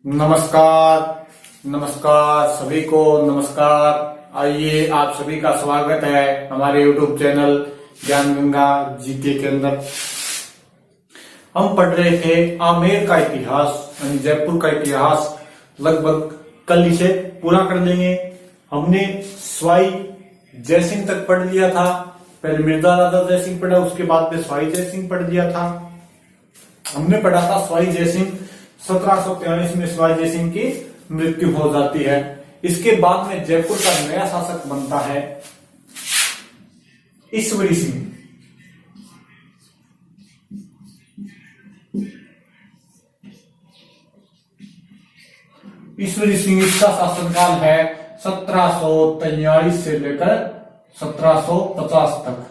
नमस्कार। नमस्कार सभी को नमस्कार। आइए आप सभी का स्वागत है हमारे YouTube चैनल ज्ञान गंगा जीके के अंदर। हम पढ़ रहे थे आमेर का इतिहास यानी जयपुर का इतिहास। लगभग कल इसे पूरा कर लेंगे। हमने स्वाई जयसिंह तक पढ़ लिया था। पहले मिर्जा राजा जयसिंह पढ़ा, उसके बाद में स्वाई जयसिंह पढ़ लिया था। हमने पढ़ा था स्वाई जयसिंह 1743 में स्वाई जयसिंह की मृत्यु हो जाती है। इसके बाद में जयपुर का नया शासक बनता है ईश्वरी सिंह। ईश्वरी सिंह, इसका शासनकाल है 1743 से लेकर 1750 तक।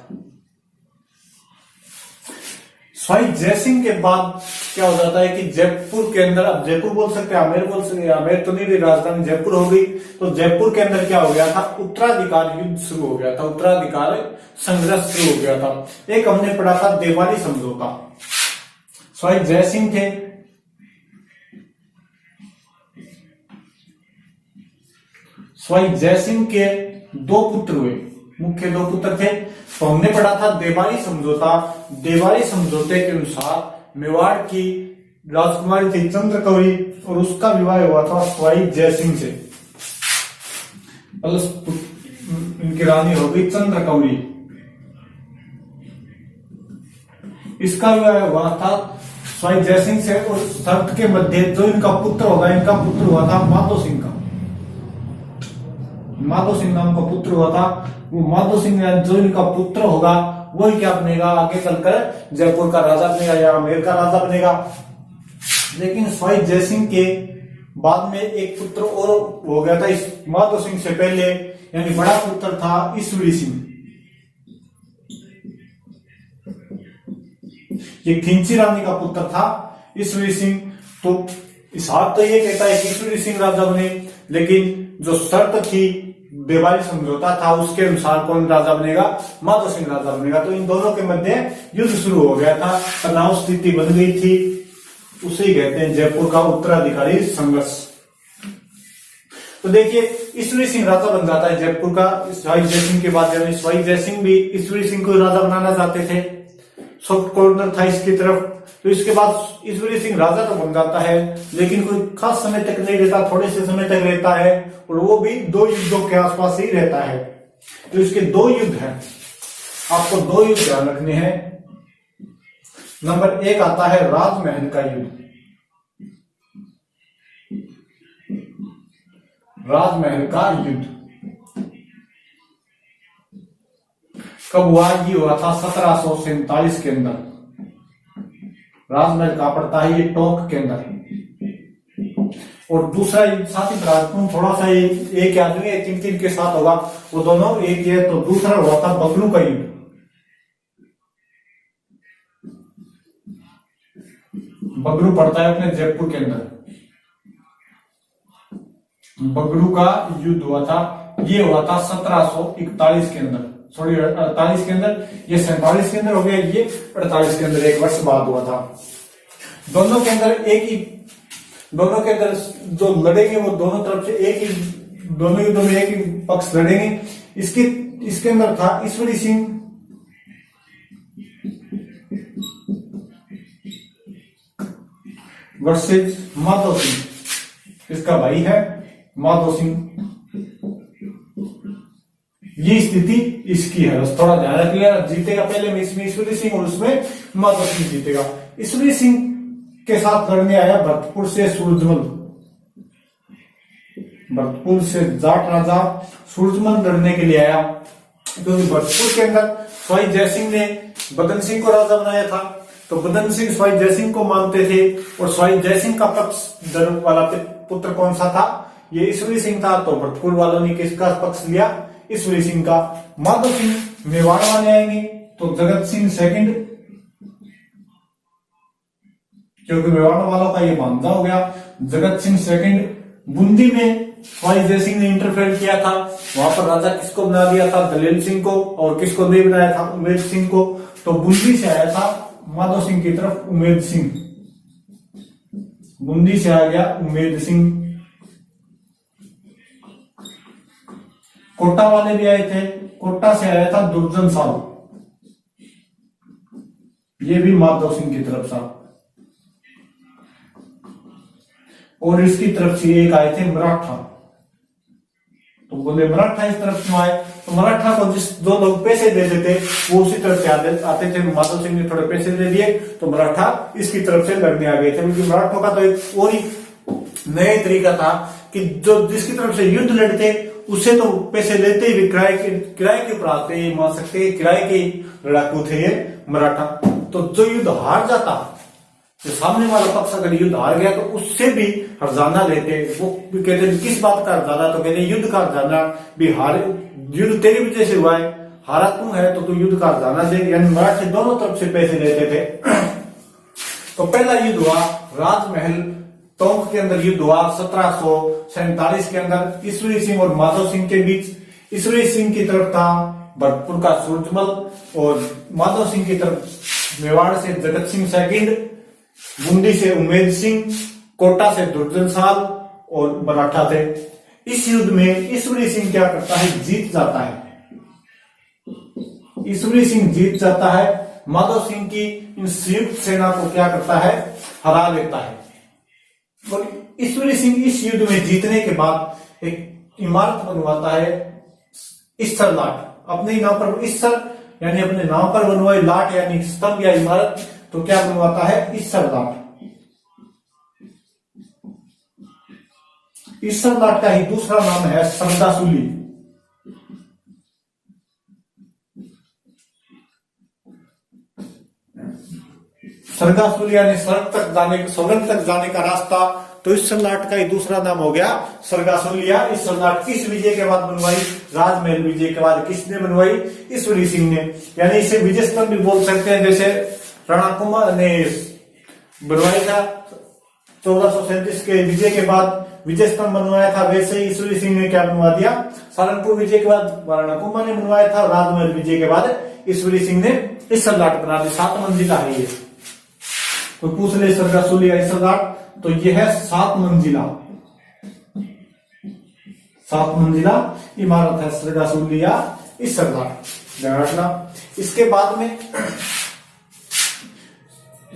स्वाई जयसिंह के बाद क्या हो जाता है कि जयपुर के अंदर, अब जयपुर बोल सकते हैं, आमेर बोल सकते हैं, आमेर तो नहीं रही, राजधानी जयपुर हो गई। तो जयपुर के अंदर क्या हो गया था, उत्तराधिकार युद्ध शुरू हो गया था, उत्तराधिकार संघर्ष शुरू हो गया था। एक हमने पढ़ा था देवाली समझौता। स्वाई जयसिंह थे, स्वाई जयसिंह के दो पुत्र हुए, मुख्य दो पुत्र थे। तो हमने पढ़ा था देवाली समझौता। देवाली समझौते के अनुसार मेवाड़ की राजकुमारी थी चंद्रकौरी और उसका विवाह हुआ था स्वाई जयसिंह से। इनकी रानी हो गई चंद्रकौरी। इसका विवाह हुआ था स्वाई जयसिंह से और शर्त के मध्य जो इनका पुत्र होगा, इनका पुत्र हुआ था माधो सिंह का। माधो सिंह नाम का पुत्र हुआ था। वो माधो सिंह जो इनका पुत्र होगा वही क्या बनेगा, आगे चलकर जयपुर का राजा बनेगा या आमेर का राजा बनेगा। लेकिन स्वाई जयसिंह के बाद में एक पुत्र और हो गया था इस माधो सिंह से पहले, यानी बड़ा पुत्र था ईश्वरी सिंह। ये खिंची रानी का पुत्र था ईश्वरी सिंह। तो इस हाथ तो ये कहता है कि ईश्वरी सिंह राजा बने, लेकिन जो शर्त थी देवाली समझौता था उसके अनुसार कौन राजा बनेगा, माधो सिंह राजा बनेगा। तो इन दोनों के मध्य युद्ध शुरू हो गया था, तनाव स्थिति बन गई थी। उसे ही कहते हैं जयपुर का उत्तराधिकारी संघर्ष। तो देखिए ईश्वरी सिंह राजा बन जाता है जयपुर का स्वाई जयसिंह के बाद। यानी स्वाई जयसिंह भी ईश्वरी सिंह को राजा बनाना चाहते थे, सॉफ्ट कॉर्नर था इसकी तरफ। तो इसके बाद ईश्वरी सिंह राजा तो बन जाता है, लेकिन कोई खास समय तक नहीं रहता, थोड़े से समय तक रहता है और वो भी दो युद्धों के आसपास ही रहता है। तो इसके दो युद्ध हैं, आपको दो युद्ध ध्यान रखने हैं। नंबर एक आता है राजमहल का युद्ध। राजमहल का युद्ध कब हुआ? ये हुआ था 1747 के अंदर। राजमहल का पड़ता है ये टोंक के अंदर। और दूसरा साथ ही थोड़ा सा एक आदमी तीन तीन के साथ होगा, वो दोनों एक है। तो दूसरा हुआ था बगरू का युद्ध। बगरू पड़ता है अपने जयपुर के अंदर। बगरू का युद्ध हुआ था, ये हुआ था 1741 के अंदर, सॉरी 48 के अंदर। ये 47 के अंदर हो गया, ये 48 के अंदर, एक वर्ष बाद हुआ था। दोनों के अंदर दोनों के अंदर जो लड़ेंगे वो दोनों तरफ से एक ही, दोनों युद्धों में एक ही पक्ष लड़ेंगे। इसके अंदर था ईश्वरी सिंह वर्सेस माधो सिंह। इसका भाई है माधो सिंह। ये स्थिति इसकी है, बस थोड़ा ध्यान रखिएगा। जीतेगा पहले में इसमें ईश्वरी सिंह और उसमें माधो सिंह जीतेगा। ईश्वरी सिंह के साथ लड़ने आया भरतपुर से सूरजमल। भरतपुर से जाट राजा सूरजमल लड़ने के लिए आया, क्योंकि भरतपुर के अंदर स्वाई जयसिंह ने बदन सिंह को राजा बनाया था। तो बदन सिंह स्वाई जयसिंह को मानते थे और स्वाई जयसिंह का पक्ष वाला पुत्र कौन सा था? ये ईश्वरी सिंह था। तो भरतपुर वालों ने किसका पक्ष लिया? ईश्वरी सिंह का। माधो सिंह मेवाड़ वाले आएंगे तो जगत सिंह सेकंड, क्योंकि मेवाड़ वालों का ये मामला हो गया। जगत सिंह सेकंड। बूंदी में स्वाई जयसिंह ने इंटरफेयर किया था, वहां पर राजा किसको बना दिया था? दलेल सिंह को। और किसको नहीं बनाया था? उमेद सिंह को। तो बूंदी से आया था माधो सिंह की तरफ उमेद सिंह। बूंदी से आ गया उम्मेद सिंह। कोटा वाले भी आए थे, कोटा से आया था दुर्जन साल, ये भी माधव सिंह की तरफ से। और इसकी तरफ से एक आए थे मराठा। तो बोले मराठा इस तरफ क्यों आए, तो मराठा को जिस दो लोग पैसे देते थे वो उसी तरफ से आते थे। माधव सिंह ने थोड़े पैसे दे दिए तो मराठा इसकी तरफ से लड़ने आ गए थे। क्योंकि मराठों का तो एक और ही नया तरीका था कि जो जिसकी तरफ से युद्ध लड़ते उससे तो पैसे लेते ही किराए के ऊपर आते, मान सकते हैं किराए के लड़ाकू थे ये मराठा। तो जो युद्ध हार जाता, जो सामने वाला पक्ष अगर युद्ध हार गया तो उससे भी हर्जाना लेते। वो कहते किस बात का हर्जाना, तो कहते युद्ध का हर्जाना भी, हार युद्ध तेरी वजह से हुआ है, हारा तू है तो तू युद्ध का हर्जाना दे। यानी मराठे दोनों तरफ से पैसे लेते थे। तो पहला युद्ध हुआ राजमहल टोंक के अंदर, युद्ध हुआ 1747 के अंदर ईश्वरी सिंह और माधव सिंह के बीच। ईश्वरी सिंह की तरफ था भरतपुर का सूरजमल और माधव सिंह की तरफ मेवाड़ से जगत सिंह सेकंड, बूंदी से उम्मेद सिंह, कोटा से दुर्जन साल और मराठा थे। इस युद्ध में ईश्वरी सिंह क्या करता है, जीत जाता है। ईश्वरी सिंह जीत जाता है, माधव सिंह की इन संयुक्त सेना को क्या करता है, हरा लेता है। और ईश्वरी सिंह इस युद्ध में जीतने के बाद एक इमारत बनवाता है, ईश्वर लाट, अपने नाम पर। ईश्वर यानी अपने नाम पर बनवाए, लाट यानी स्तंभ या इमारत, तो क्या बनवाता है, ईश्वर लाट। ईश्वर लाट का ही दूसरा नाम है सरदासुली। सरगासुली यानी स्वर्ग तक जाने का रास्ता। तो इस लाट का ही दूसरा नाम हो गया सरगासुलिया। इस लाट किस विजय के बाद बनवाई, राजमहल विजय के बाद किसने बनवाई, ईश्वरी सिंह ने। यानी इसे विजय स्तंभ भी बोल सकते हैं, जैसे राणा कुंभा ने बनवाया था 1437 के विजय के बाद विजय स्तंभ बनवाया था, वैसे ही ईश्वरी सिंह ने क्या बनवा दिया, सारंगपुर विजय के बाद राणा कुंभा ने बनवाया था, राजमहल विजय के बाद ईश्वरी सिंह ने इस लाट बना दी। 7 मंजिला है ये। तो पूछ ले सरगासुलिया ईश्वर लाट, तो यह है 7 मंजिला इमारत है सरगासुलिया ईश्वर लाट, ध्यान रखना। इसके बाद में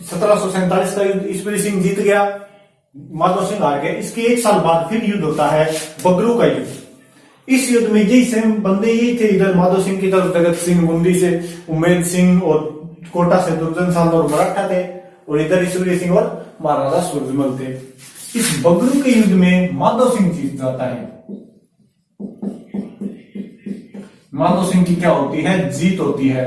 1747 का युद्ध ईश्वरी सिंह जीत गया, माधव सिंह हार गए। इसके 1 साल बाद फिर युद्ध होता है बगरू का युद्ध। इस युद्ध में यही सेम बंदे यही थे, इधर माधव सिंह की तरफ जगत सिंह, बूंदी से उम्मेद सिंह और कोटा से दुर्जन साल और मराठा थे, और इधर ईश्वरी सिंह और महाराजा सूरजमल थे। इस बगरू के युद्ध में माधव सिंह जीत जाता है। माधव सिंह की क्या होती है, जीत होती है।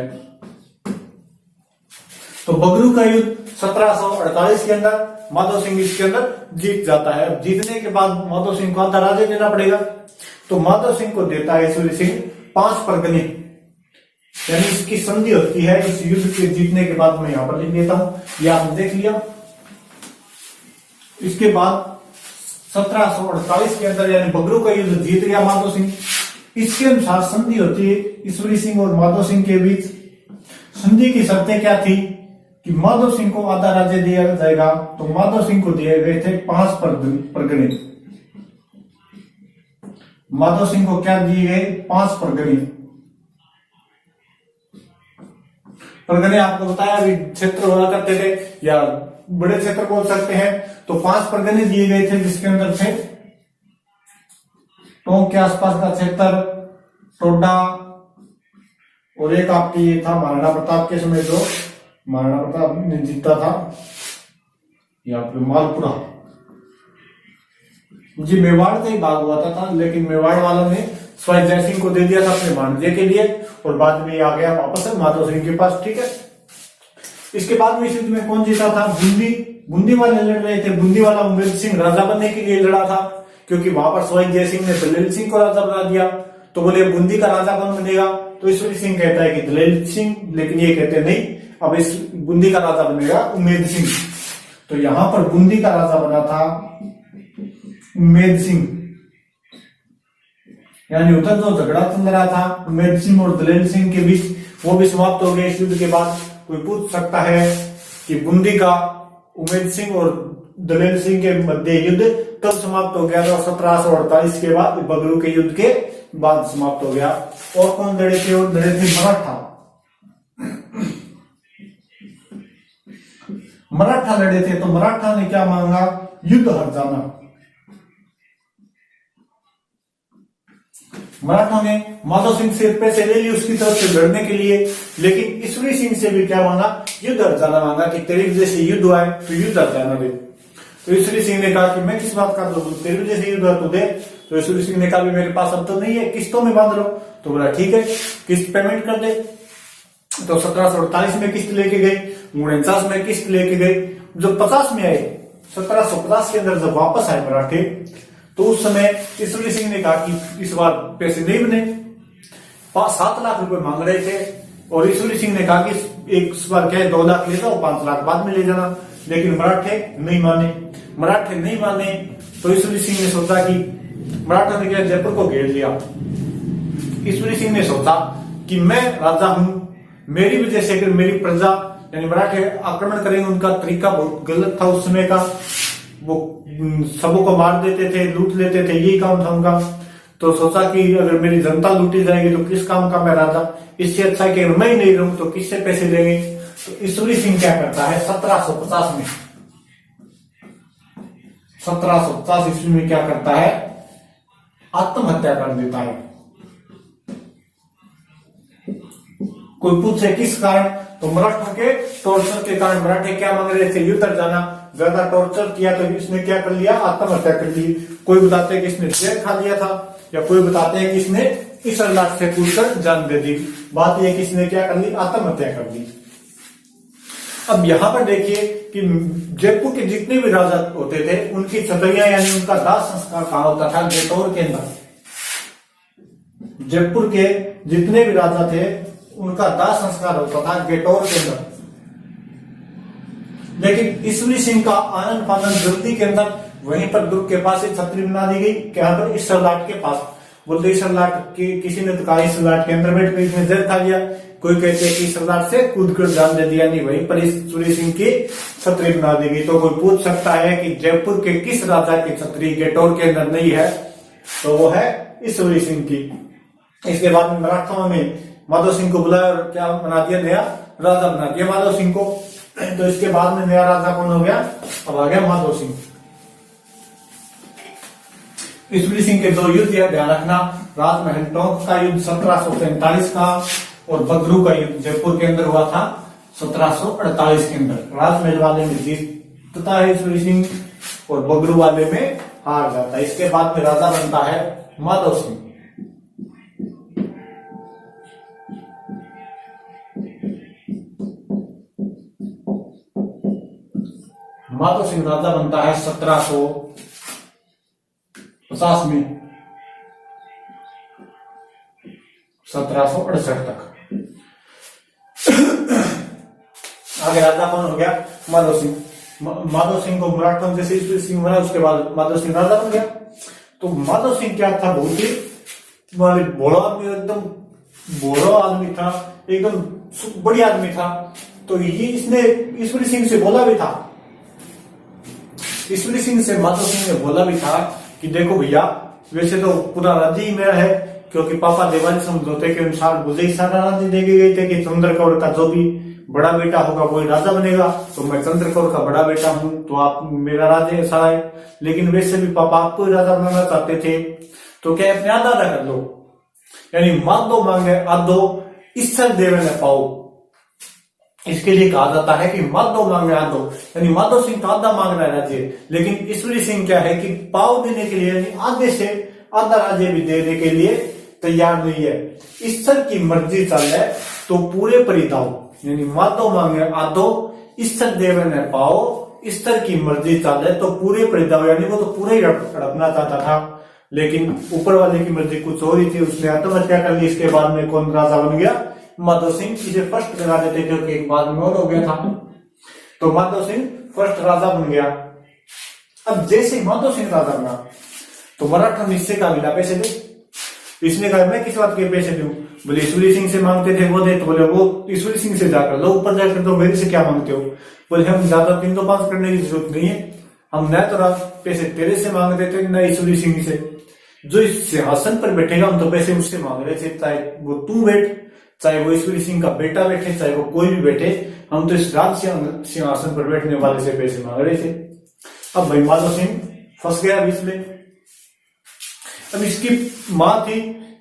तो बगरू का युद्ध 1748 के अंदर माधव सिंह इसके अंदर जीत जाता है। अब जीतने के बाद माधव सिंह को आधा राज्य देना पड़ेगा, तो माधव सिंह को देता है ईश्वरी सिंह 5 परगने, यानी इसकी संधि होती है। इस युद्ध के जीतने के बाद मैं यहां पर लिख देता हूं, ये आपने देख लिया। इसके बाद 1748 के अंदर यानी बगरू का युद्ध जीत गया माधव सिंह। इसके अनुसार संधि होती है ईश्वरी सिंह और माधव सिंह के बीच। संधि की शर्तें क्या थी कि माधव सिंह को आधा राज्य दिया जाएगा, तो माधव सिंह को दिए गए थे 5 परगने। माधव सिंह को क्या दिए गए, 5 परगने। परगने आपको बताया अभी क्षेत्र हुआ करते थे या बड़े क्षेत्र बोल सकते हैं। तो 5 परगने दिए गए थे, जिसके अंदर थे टोंक के आसपास का क्षेत्र, टोडा, और एक आपकी ये था महाराणा प्रताप के समय जो महाराणा प्रताप ने जीता था, यहाँ पे मालपुरा। जी मेवाड़ का ही भाग हुआ था, लेकिन मेवाड़ वालों ने स्वाई जय सिंह को दे दिया था अपने भांजे के लिए, और बाद में आ गया वापस माधव सिंह के पास। ठीक है। इसके बाद में इस युद्ध में कौन जीता था, बूंदी वाले लड़ रहे थे। बूंदी वाला उम्मेद सिंह राजा बनने के लिए लड़ा था, क्योंकि वहां पर स्वाई जय सिंह ने दलेल सिंह को राजा बना दिया। तो बोले बूंदी का राजा कौन बनेगा, तो ईश्वरी सिंह कहता है कि दलेल सिंह, लेकिन ये कहते नहीं, अब इस बूंदी का राजा बनेगा उम्मेद सिंह। तो यहां पर बूंदी का राजा बना था उम्मेद सिंह। यानी उधर जो झगड़ा चल रहा था उम्मेद सिंह और दलेल सिंह के बीच, वो भी समाप्त हो गया इस युद्ध के बाद। कोई पूछ सकता है कि बूंदी का उम्मेद सिंह और दलेर सिंह के मध्य युद्ध कब समाप्त हो गया था? 1748 के बाद, बगरू के युद्ध के बाद समाप्त हो गया। और कौन लड़े थे? और लड़े थे मराठा। मराठा लड़े थे। तो मराठा ने क्या मांगा? युद्ध हार जाना। मराठा ने माधव सिंह से पैसे ले लिए उसकी तरफ से लड़ने के लिए, लेकिन ईश्वरी सिंह से भी क्या मांगा? युद्ध हार जाना मांगा कि तेरी वजह से युद्ध आए तो युद्ध हार जाना दे। तो ईश्वरी सिंह ने कहा कि मैं किस बात का दूं, तेरी वजह से युद्ध तो दे। तो ईश्वरी सिंह ने कहा मेरे पास अब तो नहीं है, किस्तों में बांध लो। तो बोला ठीक है, किस्त पेमेंट कर दे। तो 1748 में किस्त लेके गए, 49 में किस्त लेके गए। जब 50 में आए, 1750 के अंदर जब वापस आए मराठे, तो उस समय ईश्वरी सिंह ने कहा कि इस बार पैसे नहीं बने, 7 लाख रुपए मांग रहे थे। और ईश्वरी सिंह ने कहा कि एक बार क्या है 2 लाख ले जाओ, 5 लाख बाद में ले जाना। लेकिन मराठे नहीं माने। तो ईश्वरी सिंह ने सोचा कि मराठा ने क्या जयपुर को घेर लिया। ईश्वरी सिंह ने सोचा कि मैं राजा हूं, मेरी वजह से अगर मेरी प्रजा यानी मराठे आक्रमण करेंगे, उनका तरीका बहुत गलत था उस समय का, वो सबों को मार देते थे, लूट लेते थे, यही काम था उनका। तो सोचा कि अगर मेरी जनता लूटी जाएगी तो किस काम का मैं राजा, इससे अच्छा है कि अगर मैं ही नहीं रहूं तो किससे पैसे लेंगे। तो ईश्वरी सिंह क्या करता है 1750 में, 1750 ईस्वी में क्या करता है? आत्महत्या कर देता है। कोई पूछे किस कारण? तो मराठों के टॉर्चर के कारण। मराठे क्या मांग रहे थे? युद्ध जाना। ज्यादा टॉर्चर किया तो इसने क्या कर लिया? आत्महत्या कर ली। कोई बताते हैं कि इसने जहर खा लिया था, या कोई बताते हैं कि इसने इस लाख से कूदकर जान दे दी। बात यह कि इसने क्या कर ली? आत्महत्या कर ली। अब यहां पर देखिए कि जयपुर के जितने भी राजा होते थे, उनकी छतरियां यानी उनका दाह संस्कार कहां होता था? गेटौर के अंदर। जयपुर के जितने भी राजा थे उनका दाह संस्कार होता था गेटौर के अंदर। लेकिन ईश्वरी सिंह का आनंद फानंद जल्दी के अंदर वहीं पर दुर्ग के पास एक छतरी बना दी गई, क्या पर? इस सरलाट के पास। बोलते इस सरलाट की किसी ने तो कहा इस सरलाट के अंदर बैठ कर इसने जहर खा लिया, कोई कहते हैं कि सरलाट से कूदकर जान दे दिया। नहीं, वहीं पर ईश्वरी सिंह की छतरी बना दी गई। तो कोई पूछ सकता है कि जयपुर के किस राजा की छतरी गेटौर के अंदर नहीं है? तो वो है ईश्वरी सिंह की। इसके बाद में मराठाओं में माधव सिंह को बुलाया और क्या बना दिया? नया राजा बना दिया माधव सिंह को। तो इसके बाद में नया राजा कौन हो गया? अब आ गया माधव सिंह। ईश्वरी सिंह के 2 युद्ध या ध्यान रखना, राजमहल टोंक का युद्ध 1743 का, और बगरू का युद्ध जयपुर के अंदर हुआ था 1748 के अंदर। राजमहल वाले में जीतता है ईश्वरी सिंह और बगरू वाले में हार जाता है। इसके बाद में राजा बनता है माधव सिंह। माधव सिंह राजा बनता है 1750 में, 1768 तक। आगे राजा कौन हो गया? माधव सिंह। माधव सिंह को मराठों जैसे ईश्वरी सिंह बना, उसके बाद माधव सिंह राजा बन गया। तो माधव सिंह क्या था? बहुत ही भोला आदमी, एकदम भोला आदमी था, एकदम बढ़िया आदमी था। तो ये इसने ईश्वरी सिंह से बोला भी था, ईश्वरी सिंह से माधव सिंह ने बोला भी था कि देखो भैया, वैसे तो पूरा राज्य ही मेरा है, क्योंकि पापा देवानी समझौते के अनुसार मुझे ही सारा राज्य दे गए थे कि चंद्रकौर का जो भी बड़ा बेटा होगा वही राजा बनेगा। तो मैं चंद्रकौर का बड़ा बेटा हूं, तो आप मेरा राज्य ऐसा है। लेकिन वैसे भी पापा आपको ही राजा बनाना चाहते थे, तो क्या अपने आधा कर लो, यानी माधव मांगे आधो ईश्वर देवे न पाओ। इसके लिए कहा जाता है कि माधव मांगे आधो, यानी माधव सिंह का आधा मांग रहा है राज्य, लेकिन ईश्वरी सिंह क्या है कि पाव देने के लिए, यानी आधे से आधा राज्य भी देने के लिए तैयार नहीं है। ईश्वर की मर्जी चले तो पूरे परिदाओ, यानी माधव मांगे आधो ईश्वर देवे न पाओ, ईश्वर की मर्जी चले तो पूरे परिदाओ, यानी वो तो पूरे ही हड़पना चाहता था, लेकिन ऊपर वाले की मर्जी कुछ और ही थी, उसने आत्महत्या कर ली। इसके बाद में कौन राजा बन गया? माधव सिंह। इसे फर्स्ट लगा देते थे कि एक बाद में और हो गया था, तो माधव सिंह फर्स्ट राजा बन गया। अब जैसे माधव सिंह राजा बना तो मराठा निश्चय का मिला पैसे दे। इसने कहा मैं किस बात के पैसे दूं? बोले ईश्वरी सिंह से मांगते थे वो दे, तो बोले वो ईश्वरी सिंह से जाकर लो, ऊपर जाकर तो मेरे से क्या मांगते हो? बोले हम ज्यादा 3-5 करने की जरूरत नहीं है, हम न तो पैसे तेरे से मांग रहे थे न ईश्वरी सिंह से, जो इस सिंहासन पर बैठेगा हम तो पैसे उससे मांग रहे थे, चाहे वो तू बैठ, चाहे वो ईश्वरी सिंह का बेटा बैठे, चाहे वो कोई भी बैठे, हम तो इस राज सिंहासन पर बैठने वाले से पैसे मांग रहे थे। अब भाई माधव सिंह फंस गया बीच में। अब इसकी माँ थी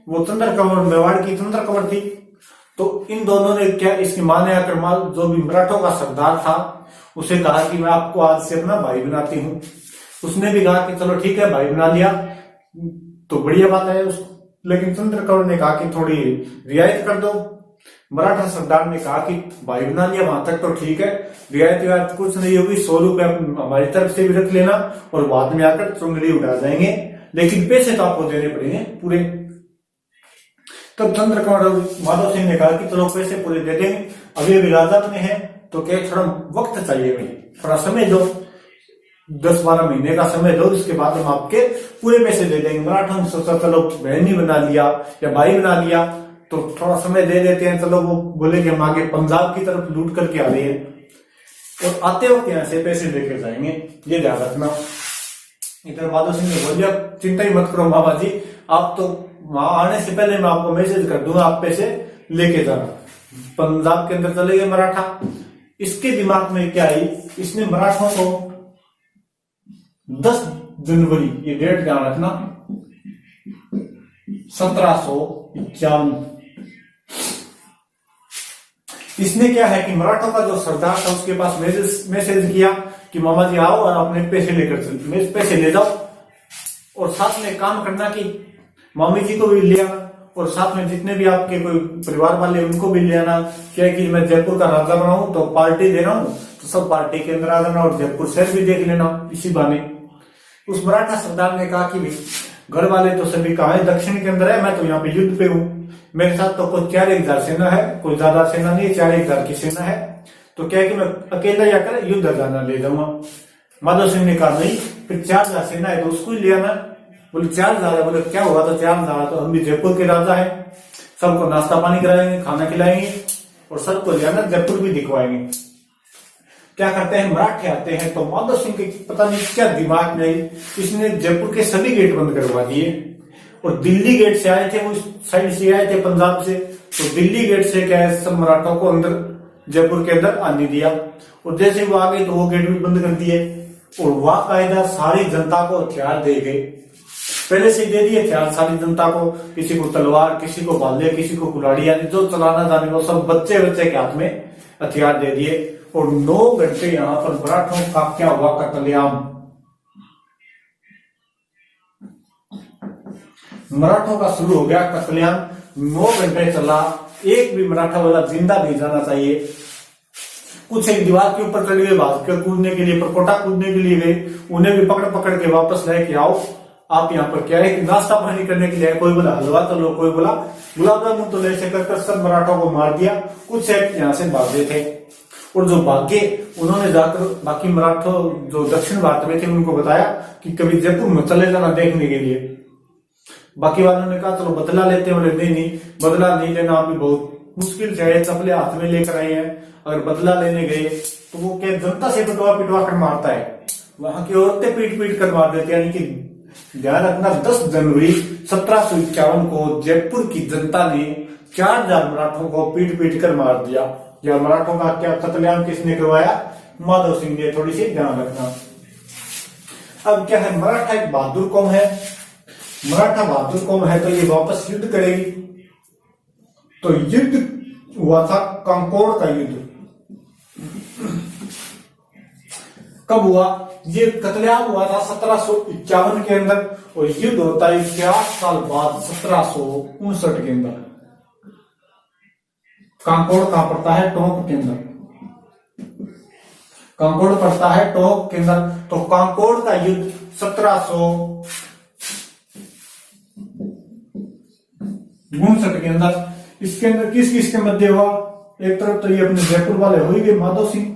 वो चंद्र कंवर, मेवाड़ की चंद्र कंवर थी, तो इन दोनों ने क्या, इसकी माँ ने आकर जो भी मराठों का सरदार था उसे कहा कि मैं आपको आज से अपना भाई बनाती हूँ। उसने भी कहा कि चलो ठीक है, भाई बना लिया तो बढ़िया बात है। लेकिन चंद्र कंवर ने कहा कि थोड़ी रियायत कर दो। मराठा सरदार ने कहा कि भाई बना लिया वहां तक तो ठीक है, रियायत कुछ नहीं होगी, 100 रुपए हमारी तरफ से भी रख लेना और बाद में आकर चुंगली उठा जाएंगे, लेकिन पैसे तो आपको देने पड़ेंगे पूरे। तब चंद्र कंवर और माधव सिंह ने कहा कि चलो पैसे पूरे दे देंगे, अभी अभी राजा बने हैं तो क्या थोड़ा वक्त चाहिए, भाई थोड़ा समय दो, 10-12 महीने का समय दो, इसके बाद हम आपके पूरे पैसे दे देंगे। मराठों ने सोचा चलो बहन ही बना लिया या भाई बना लिया तो थोड़ा समय दे देते हैं। चलो वो बोले कि हम आगे पंजाब की तरफ लूट करके आ रहे हैं और आते वक्त यहाँ से पैसे लेकर जाएंगे, ये ध्यान रखना। इधर माधव सिंह ने बोलिया चिंता ही मत करो मामा जी, आप तो वहां आने से पहले मैं आपको मैसेज कर दूंगा, आप पैसे लेके जाना। पंजाब के अंदर चले गए मराठा। इसके दिमाग में क्या आई, इसने मराठों को 10 जनवरी, ये डेट ध्यान रखना, 1751, इसने क्या है कि मराठों का जो सरदार था उसके पास मैसेज किया कि मामा जी आओ और अपने पैसे लेकर चल, पैसे ले जाओ और साथ में काम करना कि मामी जी को भी ले आना और साथ में जितने भी आपके कोई परिवार वाले उनको भी ले आना। क्या कि मैं जयपुर का राजा बना हूं तो पार्टी दे रहा हूं, तो सब पार्टी के अंदर आ जाना और जयपुर शहर भी देख लेना इसी बहाने। उस मराठा सरदार ने कहा कि घर वाले तो सभी कहा है दक्षिण के अंदर है, मैं तो यहाँ पे युद्ध पे हूँ, मेरे साथ तो कोई 4,000 सेना है, कोई ज्यादा सेना नहीं, 4,000 की सेना है, तो क्या है कि मैं अकेला जाकर युद्ध जाना ले जाऊंगा। माधव सिंह ने कहा नहीं, फिर 4,000 सेना है तो उसको ही ले आना। बोले 4,000 है, बोले क्या हुआ तो 4,000, तो हम भी जयपुर के राजा है, सबको नाश्ता पानी कराएंगे, खाना खिलाएंगे और सबको ले आना, जयपुर भी दिखवाएंगे। क्या करते हैं, मराठे आते हैं तो माधव सिंह के पता नहीं क्या दिमाग में आई, इसने जयपुर के सभी गेट बंद करवा दिए और दिल्ली गेट से आए थे, उस साइड से आए थे पंजाब से, तो दिल्ली गेट से क्या है सब मराठों को अंदर जयपुर के अंदर आने दिया और जैसे वो आ गए तो वो गेट भी बंद कर दिए और वह कायदा सारी जनता को हथियार दे गए, पहले से दे दिए हथियार सारी जनता को, किसी को तलवार, किसी को भाले, किसी को कुल्हाड़ी, यानी जो चलाना जाने वो सब बच्चे के हाथ में हथियार दे दिए। और 9 घंटे यहाँ पर मराठों का क्या हुआ, कत्लेआम। मराठों का शुरू हो गया कत्लेआम, 9 घंटे चला, एक भी मराठा वाला जिंदा नहीं जाना चाहिए। कुछ एक दीवार के ऊपर चले गए भाग कर कूदने के लिए, परकोटा कूदने के लिए गए, उन्हें भी पकड़ पकड़ के वापस लाए कि आओ आप यहाँ पर क्या है कि नाश्ता पानी करने के लिए, कोई बोला हलवा तो लो, कोई बोला गुलाब जामुन तो ले, से कर सब मराठों को मार दिया। कुछ एक यहाँ से भागे थे और जो भागे उन्होंने जाकर बाकी मराठों जो दक्षिण भारत में थे उनको बताया कि कभी जयपुर में चले जाना देखने के लिए। बाकी वालों ने कहा चलो बदला लेते हैं, बोले नहीं नहीं बदला नहीं लेना, अभी बहुत मुश्किल से चपले हाथ में लेकर आए हैं, अगर बदला लेने गए तो वो क्या जनता से पिटवा पिटवा कर मारता है, वहां की औरतें पीट पीट कर मार देते हैं। यानी कि ध्यान रखना 10 जनवरी 1751 को जयपुर की जनता ने 4,000 मराठों को पीट पीट कर मार दिया। या मराठों का क्या कत्लेआम किसने करवाया, माधव सिंह ने, थोड़ी सी ध्यान रखना। अब क्या है, मराठा एक बहादुर कौम है, मराठा बहादुर कौम है तो ये वापस युद्ध करेगी। तो युद्ध हुआ था कांकोड़ का युद्ध। कब हुआ, ये कत्लेआम हुआ था 1751 के अंदर और युद्ध होता है 8 साल बाद 1759 के अंदर। कांकोड़ कहां पड़ता है, टोंक के अंदर, कांकोड़ पड़ता है टोंक के अंदर। तो कांकोड़ का युद्ध 1759 के अंदर, इसके अंदर किस किस के मध्य हुआ, एक तरफ तो ये अपने जयपुर वाले हो ही गए माधव सिंह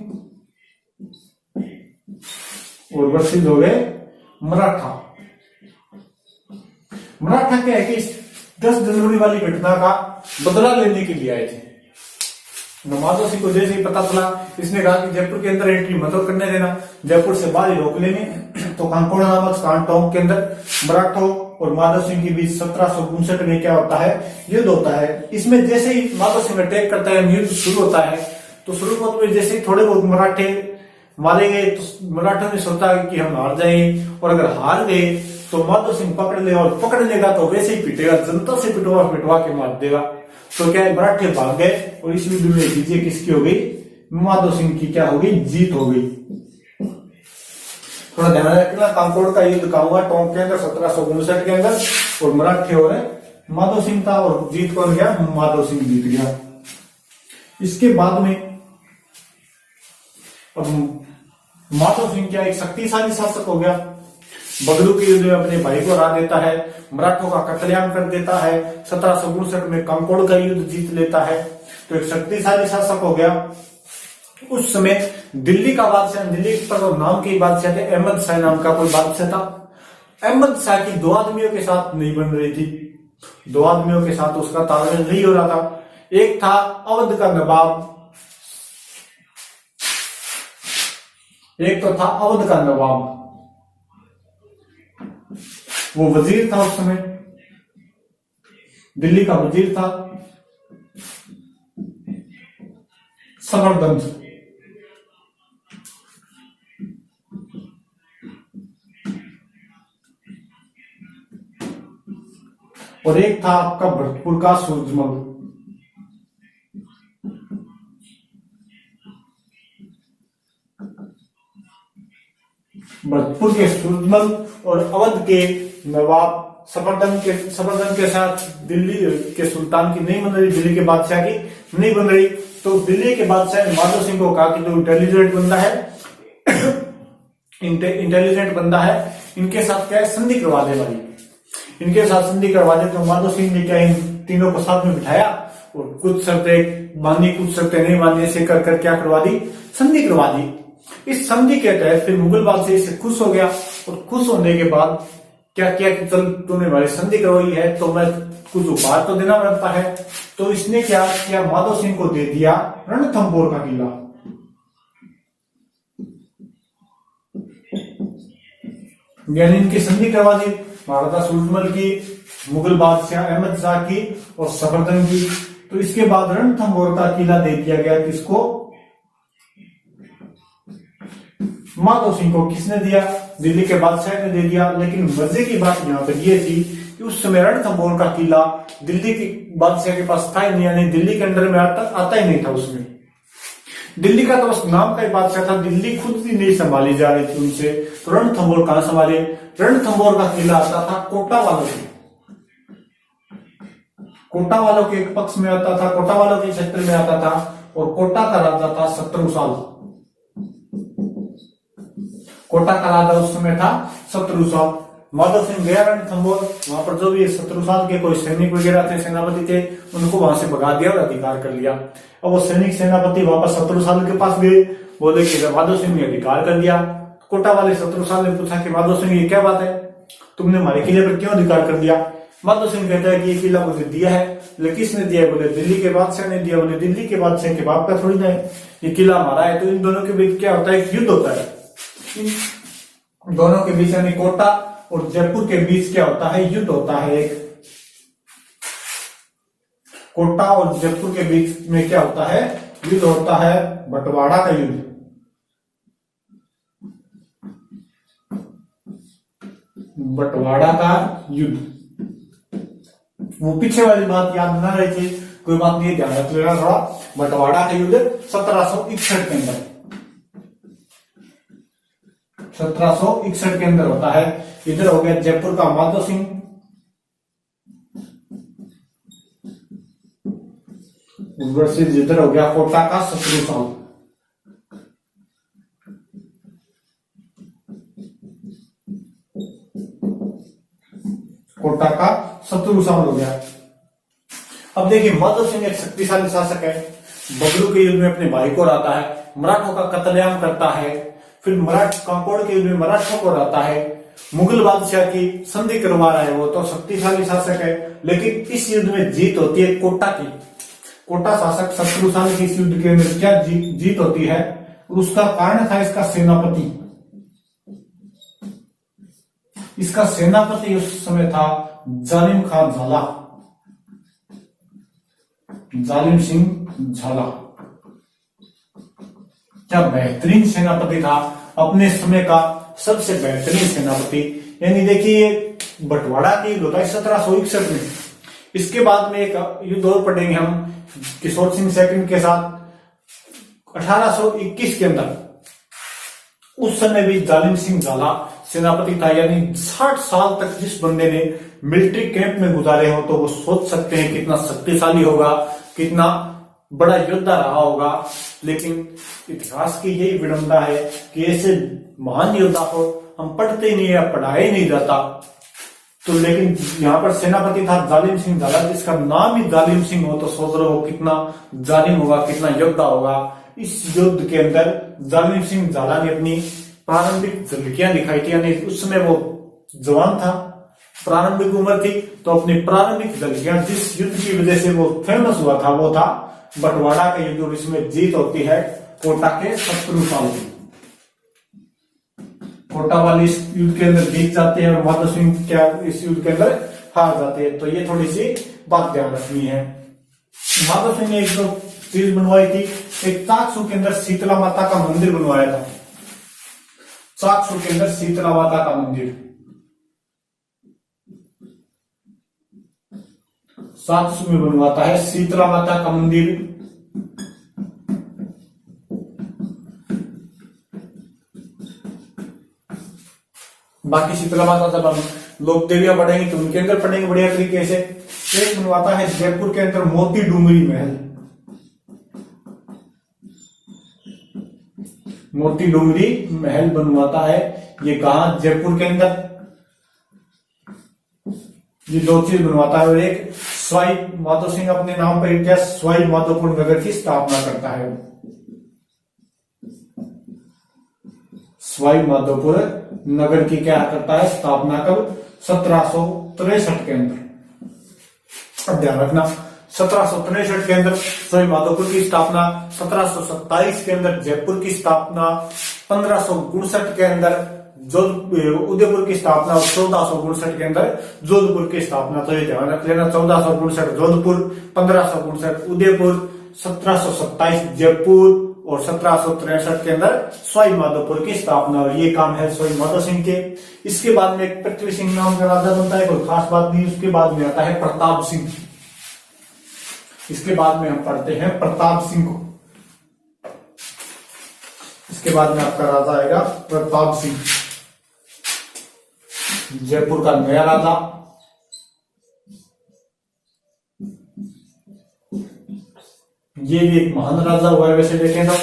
और वर्षित हो गए मराठा। मराठा क्या है कि 10 जनवरी वाली घटना का बदला लेने के लिए आए थे, माधव सिंह को जैसे ही पता चला, इसने कहा कि जयपुर के अंदर एंट्री मत करने देना, जयपुर से बाहर ही रोक लेंगे। तो कांकोड़ा नामक कांटोंग के अंदर मराठों और माधव सिंह के बीच 1759 में क्या होता है, युद्ध होता है। इसमें जैसे ही माधव सिंह अटैक करता है, युद्ध शुरू होता है, तो शुरुआत में जैसे थोड़े बहुत मराठे मारे गए तो मराठों ने सोचा कि हम हार जाएंगे, और अगर हार गए तो माधव सिंह पकड़ ले, और पकड़ लेगा तो वैसे ही पिटेगा, जनता से पिटवा के मार देगा। तो क्या है, मराठे भाग गए और इस युद्ध में विजय किसकी हो गई, माधव सिंह की क्या हो गई, जीत हो गई। थोड़ा ध्यान रखना, कांकोड़ का युद्ध कहाँ हुआ, टोंक के अंदर 1759 के अंदर, और मराठे और माधव सिंह था, और जीत कौन गया, माधव सिंह जीत गया। इसके बाद में अब माधव सिंह क्या एक शक्तिशाली शासक हो गया, बगलू के युद्ध में अपने भाई को हरा देता है, मराठों का कत्लेआम कर देता है, 1759 में कांकोड़ का युद्ध जीत लेता है, तो एक शक्तिशाली शासक हो गया। उस समय दिल्ली का बादशाह, दिल्ली पर नाम के बादशाह थे, अहमद शाह नाम का कोई बादशाह था। अहमद शाह की दो आदमियों के साथ नहीं बन रही थी, दो आदमियों के साथ उसका तालमेल नहीं हो रहा था। एक था अवध का नवाब, एक तो था अवध का नवाब, वो वजीर था उस समय, दिल्ली का वजीर था समरदंज। और एक था आपका भरतपुर का सूरजमल। भरतपुर के सूरजमल और अवध के नवाब समरदंज के साथ दिल्ली के सुल्तान की नहीं बन रही, दिल्ली के बादशाह की नहीं बन रही। तो दिल्ली के बादशाह ने माधव सिंह को कहा कि जो इंटेलिजेंट बंदा है, इनके साथ क्या है, संधि करवा दे भाई, इनके साथ संधि करवा दे। तो माधव सिंह ने क्या इन तीनों को साथ में बिठाया और कुछ शर्तें मानी, कुछ शर्तें नहीं मानी, ऐसे कर कर क्या करवा दी, संधि करवा दी। इस संधि के तहत फिर मुगल बादशाह इससे खुश हो गया, और खुश होने के बाद क्या किया कि चल तूने हमारी संधि करवाई है तो मैं कुछ उपहार तो देना पड़ता है। तो इसने क्या किया, माधव सिंह को दे दिया रणथंभौर का किला। यानी इनकी संधि करवा दी, महाराजा सूरजमल की, मुगल बादशाह अहमद शाह की और समरदंज की। तो इसके बाद रणथंभौर का किला दे दिया गया किसको, माधव सिंह को। किसने दिया, दिल्ली के बादशाह ने दे दिया। लेकिन मजे की बात यहां पर यह थी कि उस समय रणथंभौर का किला दिल्ली के बादशाह के पास था ही नहीं, यानी दिल्ली के अंदर में आता ही नहीं था। उसमें दिल्ली का तो बस नाम का ही बादशाह था, दिल्ली खुद ही नहीं संभाली जा रही थी उनसे। तो रणथंभौर कहां संभाले, रणथंभौर का किला आता था कोटा वालों के, कोटा वालों के एक पक्ष में आता था, कोटा वालों के क्षेत्र में आता था। और कोटा का राजा था शत्रुसाल, कोटा का राजा उस समय था शत्रुसाल। माधव सिंह गया रणथंभौर, वहां पर जो भी शत्रुसाल के कोई सैनिक वगैरह थे, सेनापति थे, उनको वहां से भगा दिया और अधिकार कर लिया। अब वो सैनिक सेनापति वापस शत्रुसाल के पास गए, बोले कि माधव सिंह ने अधिकार कर लिया। कोटा वाले शत्रुसाल ने पूछा कि माधव सिंह ये क्या बात है, तुमने हमारे किले पर क्यों अधिकार कर दिया। माधव सिंह कहता है कि ये किला मुझे दिया है। बोले किसने दिया है, बोले दिल्ली के बादशाह ने दिया। बोले दिल्ली के बादशाह के बाप का थोड़ी ना है, ये किला हमारा है। तो इन दोनों के बीच क्या होता है, युद्ध होता है। इन दोनों के बीच यानी कोटा और जयपुर के बीच क्या होता है, युद्ध होता है। एक कोटा और जयपुर के बीच में क्या होता है, युद्ध होता है, बंटवाड़ा का युद्ध। बंटवाड़ा का युद्ध, वो पीछे वाली बात याद ना रही थी, कोई बात नहीं, ध्यान रख लेना थोड़ा। बंटवाड़ा का युद्ध 1761 के अंदर, 1761 के अंदर होता है। इधर हो गया जयपुर का माधव सिंह, इधर हो गया कोटा का शत्रुसाल। कोटा का शत्रुसाल हो गया। अब देखिए माधव सिंह एक शक्तिशाली शासक है, बगलू के युद्ध में अपने भाई को हराता है, मराठों का कत्लेआम करता है, फिर कांकोड़ के युद्ध में मराठों को हराता है, मुगल बादशाह की संधि करवा रहा है, वो तो शक्तिशाली शासक है। लेकिन इस युद्ध में जीत होती है कोटा की। कोटा शासक शत्रुशाल की इस युद्ध के अंदर क्या जीत होती है, और उसका कारण था इसका सेनापति। इसका सेनापति उस समय था जालिम खान झाला, जालिम सिंह झाला। क्या बेहतरीन सेनापति था, अपने समय का सबसे बेहतरीन सेनापति। यानी देखिए बंटवारा की युद्ध होता है 1761 में। इसके बाद में एक युद्ध और पढ़ेंगे हम किशोर सिंह सेकंड के साथ 1821 के अंदर। उस समय भी जालिम सिंह झाला सेनापति था। यानी 60 साल तक जिस बंदे ने मिलिट्री कैंप में गुजारे हो तो वो सोच सकते हैं कितना शक्तिशाली होगा, कितना बड़ा योद्धा रहा होगा। लेकिन इतिहास की यही विडंबना है कि ऐसे महान योद्धा को हम पढ़ते ही नहीं या पढ़ाया ही नहीं जाता। तो लेकिन यहाँ पर सेनापति था जालिम सिंह झाला, जिसका नाम ही जालिम सिंह हो तो सोच रहे हो कितना जालिम होगा, कितना योद्धा होगा। इस युद्ध के अंदर जालिम सिंह झाला ने अपनी प्रारंभिक झलकियां दिखाई थी। यानी उस समय वो जवान था, प्रारंभिक उम्र थी, तो अपनी प्रारंभिक झलकियां जिस युद्ध की वजह से वो फेमस हुआ था वो था बंटवारा का युद्ध। और इसमें जीत होती है कोटा के शत्रुशाल की। कोटा वाली इस युद्ध के अंदर जीत जाते हैं और माधव सिंह क्या इस युद्ध के अंदर हार जाते हैं। तो ये थोड़ी सी बात ध्यान रखनी है। माधव सिंह ने एक दो चीज बनवाई थी। एक चाकसू के अंदर शीतला माता का मंदिर बनवाया था। चाकसू के अंदर शीतला माता का मंदिर, चाकसू में बनवाता है शीतला माता का मंदिर। बाकी शीतला माता जब हम लोक देवियां पढ़ेंगे तो उनके अंदर पढ़ेंगे बढ़िया तरीके से। एक बनवाता है जयपुर के अंदर मोती डूंगरी महल। मोती डूंगरी महल बनवाता है। ये कहा जयपुर के अंदर। ये दो चीज बनवाता है। और एक सवाई माधो सिंह अपने नाम पर क्या सवाई माधोपुर नगर की स्थापना करता है। सवाई माधोपुर नगर की क्या करता है स्थापना, कब 1763 के अंदर। अब ध्यान रखना 1763 के अंदर सवाई माधोपुर की स्थापना, 1727 के अंदर जयपुर की स्थापना, 1559 के अंदर उदयपुर की स्थापना और 1459 के अंदर जोधपुर की स्थापना। तो ये ध्यान रख लेना 1459 जोधपुर, 1559 उदयपुर, 1727 जयपुर और 1763 के अंदर सवाई माधोपुर की स्थापना। और ये काम है सवाई माधो सिंह के। इसके बाद में एक पृथ्वी सिंह नाम का राजा बनता है, कोई खास बात नहीं। उसके बाद में आता है प्रताप सिंह। इसके बाद में हम पढ़ते हैं प्रताप सिंह को। इसके बाद में आपका राजा आएगा प्रताप सिंह, जयपुर का नया राजा। ये भी एक महान राजा हुआ है वैसे देखें तो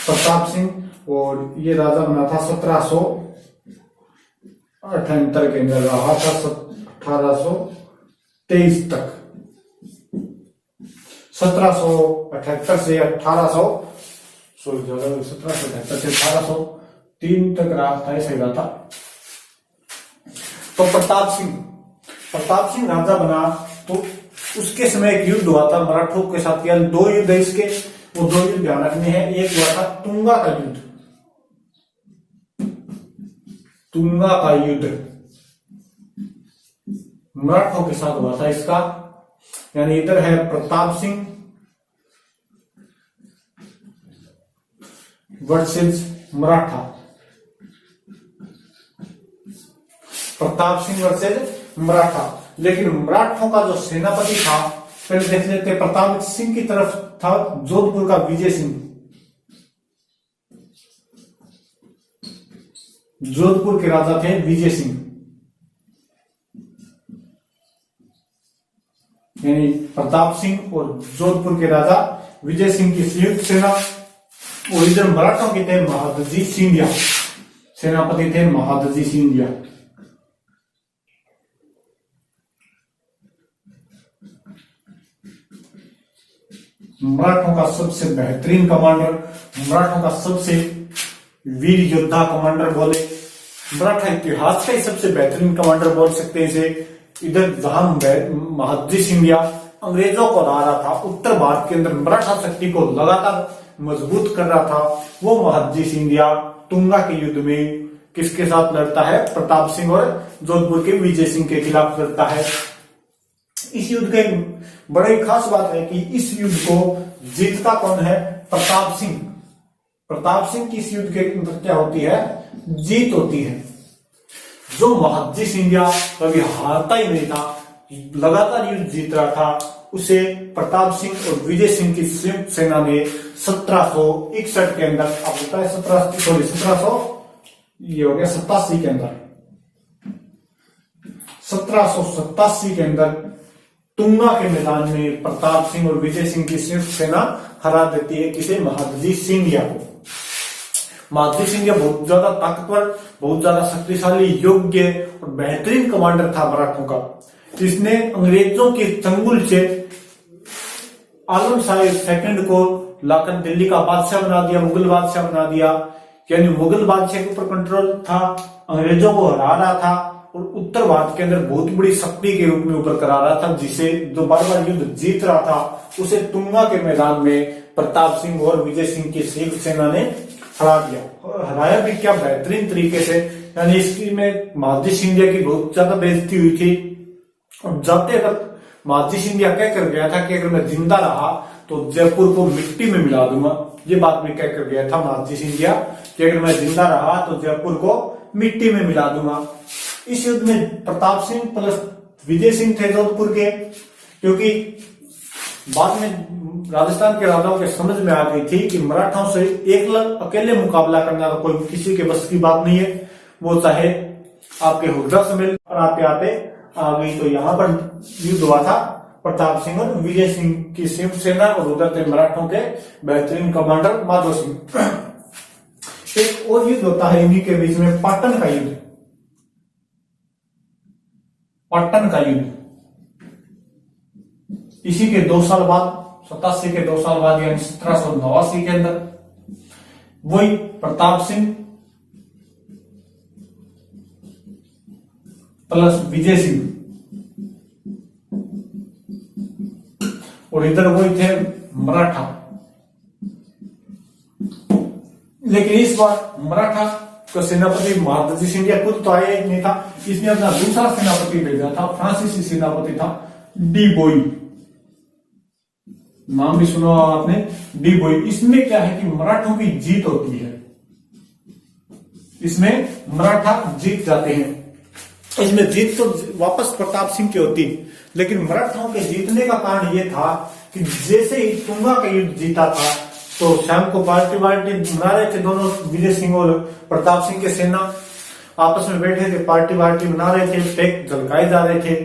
प्रताप सिंह। और ये राजा बना था 1778 के अंदर, रहा था 1823 तक। 1778 से 1778 से 1803 तक रहा था, ऐसा ही रहा था। तो प्रताप सिंह राजा बना तो उसके समय एक युद्ध हुआ था मराठों के साथ। या दो युद्ध है इसके, वो दो युद्ध ध्यान रखने हैं। एक हुआ था तुंगा का युद्ध। तुंगा का युद्ध मराठों के साथ हुआ था इसका। यानी इधर है प्रताप सिंह वर्सेस मराठा। प्रताप सिंह वर्सेस मराठा। लेकिन मराठों का जो सेनापति था, पहले देख लेते हैं। प्रताप सिंह की तरफ था जोधपुर का विजय सिंह। जोधपुर के राजा थे विजय सिंह। यानी प्रताप सिंह और जोधपुर के राजा विजय सिंह की संयुक्त सेना। और इधर मराठों के थे महादजी सिंधिया, सेनापति थे महादजी सिंधिया। मराठों का सबसे बेहतरीन कमांडर, मराठों का सबसे वीर योद्धा कमांडर बोले, मराठा इतिहास का ही सबसे बेहतरीन कमांडर बोल सकते हैं इसे। इधर जहां महादजी सिंधिया, अंग्रेजों को हरा रहा था, उत्तर भारत के अंदर मराठा शक्ति को लगातार मजबूत कर रहा था, वो महादजी सिंधिया तुंगा के युद्ध में किसके साथ लड़ता है? प्रताप सिंह और जोधपुर के विजय सिंह के खिलाफ लड़ता है। इस युद्ध के बड़ी खास बात है कि इस युद्ध को जीतता कौन है? प्रताप सिंह। प्रताप सिंह की इस युद्ध के अंदर क्या होती है? जीत होती है। जो महादजी सिंधिया कभी हारता ही नहीं था, लगातार युद्ध जीत रहा था, उसे प्रताप सिंह और विजय सिंह की संयुक्त सेना ने 1761 के अंदर, अब होता है 1787 के अंदर, 1787 के अंदर तुंगा के मैदान में प्रताप सिंह और विजय सिंह की संयुक्त सेना हरा देती है। किसे? महादजी सिंधिया को। महादजी सिंधिया बहुत ज्यादा ताकतवर, बहुत ज्यादा शक्तिशाली, योग्य और बेहतरीन कमांडर था मराठों का। इसने अंग्रेजों के चंगुल से आलम शाह सेकंड को लाकर दिल्ली का बादशाह बना दिया, मुगल बादशाह बना दिया। यानी मुगल बादशाह के ऊपर कंट्रोल था, अंग्रेजों को हरा रहा था और उत्तर भारत के अंदर बहुत बड़ी शक्ति के रूप में ऊपर करा रहा था। जिसे जो बार बार युद्ध जीत रहा था, उसे तुंगा के मैदान में प्रताप सिंह और विजय सिंह की संयुक्त सेना ने हरा दिया, और हराया भी क्या बेहतरीन तरीके से। यानी इसकी में महादजी सिंधिया की बहुत ज्यादा बेइज्जती हुई थी। और जाते वक्त महादजी सिंधिया कह कर गया था कि अगर मैं जिंदा रहा तो जयपुर को मिट्टी में मिला दूंगा। ये बात मैं कह कर गया था महादजी सिंधिया कि अगर मैं जिंदा रहा तो जयपुर को मिट्टी में मिला दूंगा। इस युद्ध में प्रताप सिंह प्लस विजय सिंह थे जोधपुर के, क्योंकि बाद में राजस्थान के राजाओं के समझ में आ गई थी कि मराठाओं से अकेले मुकाबला करना तो कोई किसी के बस की बात नहीं है। वो चाहे आपके हुड्डा समेत और आते आते आ गई। तो यहाँ पर युद्ध हुआ था प्रताप सिंह और विजय सिंह की संयुक्त सेना, और उधर थे मराठों के बेहतरीन कमांडर माधव सिंह। एक और युद्ध होता है इन्हीं के बीच में, पाटन का युद्ध। पाटन का युद्ध इसी के 2 साल बाद, 87 के 2 साल बाद, यानी 1789 के अंदर वही प्रताप सिंह प्लस विजय सिंह, और इधर वही थे मराठा। लेकिन इस बार मराठा का सेनापति महादजी सिंधिया खुद तो आया ही नहीं था, इसने अपना दूसरा सेनापति भेजा था, फ्रांसीसी सेनापति था डी बोई। नाम भी सुना आपने, डी बोई। इसमें क्या है कि मराठों की जीत होती है, इसमें मराठा जीत जाते हैं। इसमें जीत तो वापस प्रताप सिंह की होती, लेकिन मराठाओं के जीतने का कारण यह था कि जैसे ही तुंगा का युद्ध जीता था तो शाम को पार्टी बना रहे थे दोनों, विजय सिंह और प्रताप सिंह के सेना आपस में बैठे थे, पार्टी बना रहे थे, टेक झलकाए जा रहे थे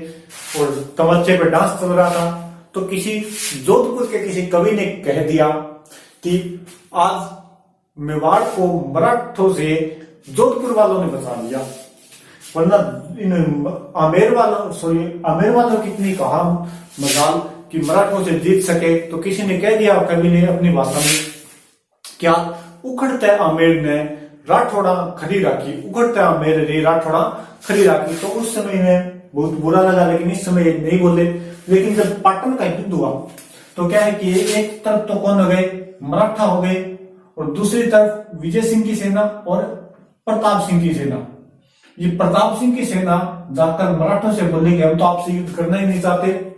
और तमच्चे पे डांस चल रहा था। तो किसी जोधपुर के किसी कवि ने कह दिया कि आज मेवाड़ को मराठों से जोधपुर वालों ने बचा लिया, वरना इन आमेर वालों की इतनी कहा मजाल कि मराठों से जीत सके। तो किसी ने कह दिया, कवि ने अपनी भाषा में, क्या उखड़ते आमेर ने राठौड़ा खड़ी राखी, उखड़ते आमेर रे राठौड़ा खड़ी राखी। तो उस समय इन्हें बहुत बुरा लगा, लेकिन इस समय नहीं बोले। लेकिन जब पाटन का युद्ध हुआ तो क्या है कि एक तरफ तो कौन हो गए? मराठा हो गए, और दूसरी तरफ विजय सिंह की सेना और प्रताप सिंह की सेना। ये प्रताप सिंह की सेना जाकर मराठों से बोले कि हम तो आपसे युद्ध करना ही नहीं चाहते,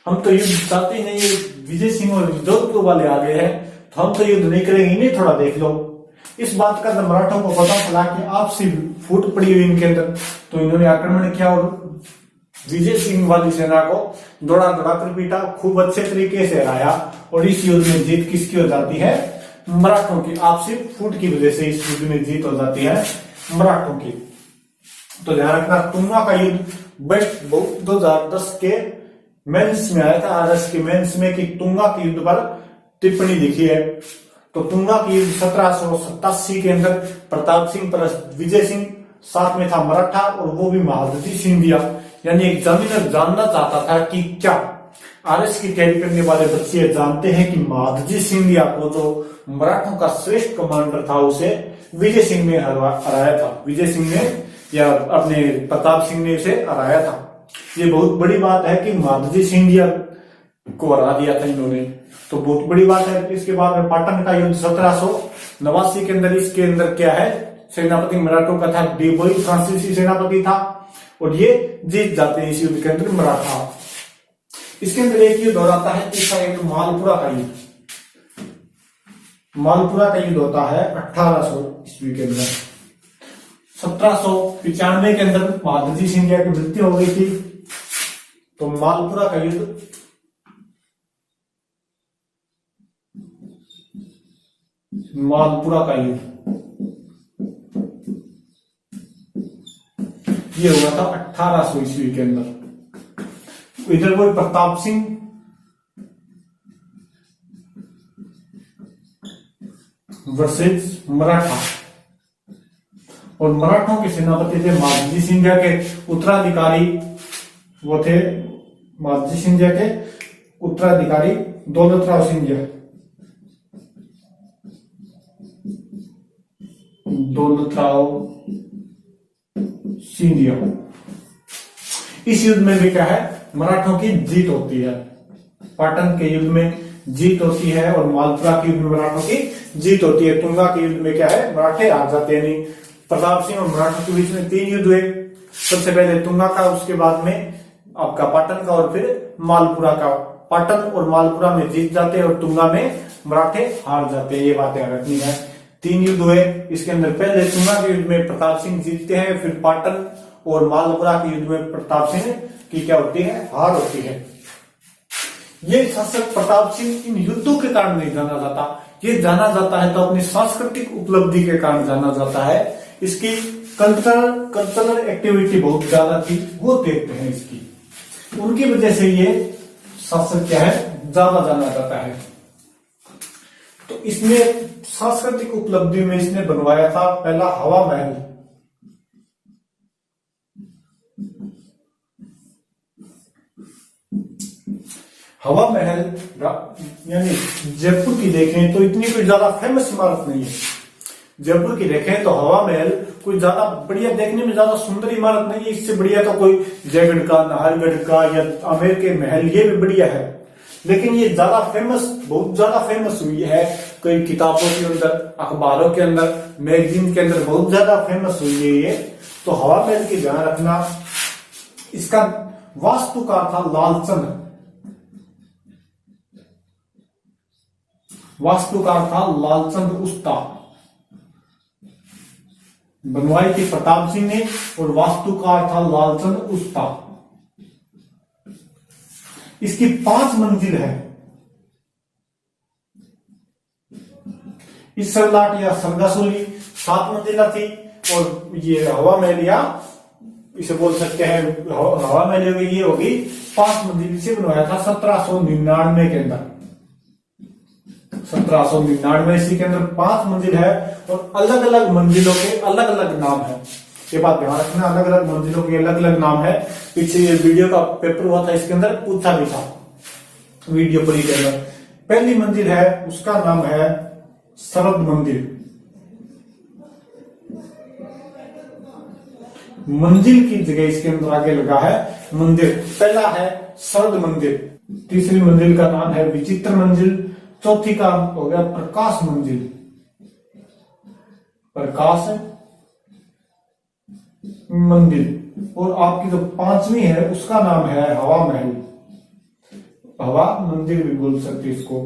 हम तो युद्ध चाहते ही नहीं, विजय सिंह और जोधपुर वाले आ गए हैं तो हम तो युद्ध नहीं करेंगे, इन्हें थोड़ा देख लो। इस बात का मराठों को पता चला कि आपसी फूट पड़ी हुई इनके अंदर, तो इन्होंने आक्रमण किया और विजय सिंह वाली सेना को दौड़ा कर पीटा, खूब अच्छे तरीके से हराया। और इस युद्ध में जीत किसकी हो जाती है? मराठों की। आपसी फूट की वजह से इस युद्ध में जीत हो जाती है मराठों की। तो ध्यान रखना, तुंगा का युद्ध 2010 के मेंस में आया था, आरएस के मेंस में, कि तुंगा के युद्ध पर टिप्पणी लिखी है। तो तुंगा की युद्ध 1787 के अंदर प्रताप सिंह प्लस विजय सिंह, साथ में था मराठा, और वो भी महादजी सिंधिया। यानी एग्जामिनर जानना चाहता था कि क्या आरएस की तैयारी करने वाले बच्चे जानते हैं कि महादजी सिंधिया को जो मराठों का श्रेष्ठ कमांडर था उसे विजय सिंह ने हराया था। विजय सिंह ने या अपने प्रताप सिंह ने उसे हराया था। ये बहुत बड़ी बात है कि महादजी सिंधिया को हरा दिया था इन्होंने, तो बहुत बड़ी बात है। इसके बाद में पाटन का युद्ध 1789 के अंदर, इसके अंदर क्या है, सेनापति मराठों का था डेबोई, फ्रांसीसी सेनापति था, और ये जीत जाते हैं इस युद्ध के अंदर मराठा। इसके अंदर एक युद्ध हो जाता है, तीसरा युद्ध मालपुरा का युद्ध। मालपुरा का युद्ध होता है 1800 ईस्वी के अंदर। 1795 के अंदर महादजी सिंधिया की मृत्यु हो गई थी, तो मालपुरा का युद्ध ये हुआ था 1800 ईस्वी के अंदर। इधर कोई प्रताप सिंह वर्सेस मराठा, और मराठों के सेनापति थे महादजी सिंधिया के उत्तराधिकारी, वो थे महादजी सिंधिया के उत्तराधिकारी दौलतराव सिंधिया। इस युद्ध में भी क्या है, मराठों की जीत होती है। पाटन के युद्ध में जीत होती है और मालपुरा के युद्ध में मराठों की जीत होती है। तुंगा के युद्ध में क्या है, मराठे हार जाते हैं। नहीं, प्रताप सिंह और मराठों के बीच में 3 युद्ध हुए। सबसे पहले तुंगा का, उसके बाद में आपका पाटन का, और फिर मालपुरा का। पाटन और मालपुरा में जीत जाते हैं और तुंगा में मराठे हार जाते हैं। ये बात याद रखनी है। 3 युद्ध हुए इसके अंदर। पहले तुंगा के युद्ध में प्रताप सिंह जीतते हैं, फिर पाटन और मालपुरा के युद्ध में प्रताप सिंह की क्या होती है, हार होती है। ये शासक प्रताप सिंह इन युद्धों के कारण नहीं जाना जाता, ये जाना जाता है तो अपनी सांस्कृतिक उपलब्धि के कारण जाना जाता है। इसकी कल्चरल एक्टिविटी बहुत ज्यादा थी, वो देखते हैं इसकी, उनकी वजह से ये शासक क्या है, ज्यादा जाना जाता है। तो इसने सांस्कृतिक उपलब्धि में इसने बनवाया था पहला हवा महल। हवा महल यानी जयपुर की देखें तो इतनी कोई ज्यादा फेमस इमारत नहीं है। जयपुर की देखें तो हवा महल कोई ज्यादा बढ़िया, देखने में ज्यादा सुंदर इमारत नहीं है। इससे बढ़िया तो कोई जयगढ़ का, नाहरगढ़ का या आमेर के महल, ये भी बढ़िया है। लेकिन ये ज्यादा फेमस, बहुत ज्यादा फेमस हुई है कई किताबों के अंदर, अखबारों के अंदर, मैगजीन के अंदर बहुत ज्यादा फेमस हुई है ये। तो हवा महल की ध्यान रखना। इसका वास्तुकार था लालचंद, वास्तुकार था लालचंद उस्ता। बनवाई थी प्रताप सिंह ने और वास्तुकार था लालचंद उस्ता। इसकी 5 मंजिल है। इस सरलाट या सरगासोली 7 मंजिला थी, और ये हवा महल या इसे बोल सकते हैं हवा महल होगी, ये होगी 5 मंजिल से बनवाया था 1799 के अंदर। 1799 ईस्वी के अंदर 5 मंजिल है, और अलग अलग मंजिलों के अलग अलग नाम है। ये बात ध्यान रखना, अलग अलग मंजिलों के अलग अलग नाम है। पीछे ये वीडियो का पेपर हुआ था, इसके अंदर पूछा भी था वीडियो पढ़ी के अंदर। पहली मंजिल है, उसका नाम है शरद मंदिर। मंजिल की जगह इसके अंदर आगे लगा है मंदिर। पहला है शरद मंदिर, तीसरी मंजिल का नाम है विचित्र मंजिल, चौथी का हो गया प्रकाश मंजिल, प्रकाश मंदिर, और आपकी जो 5वीं है उसका नाम है हवा महल। हवा मंदिर भी बोल सकते इसको,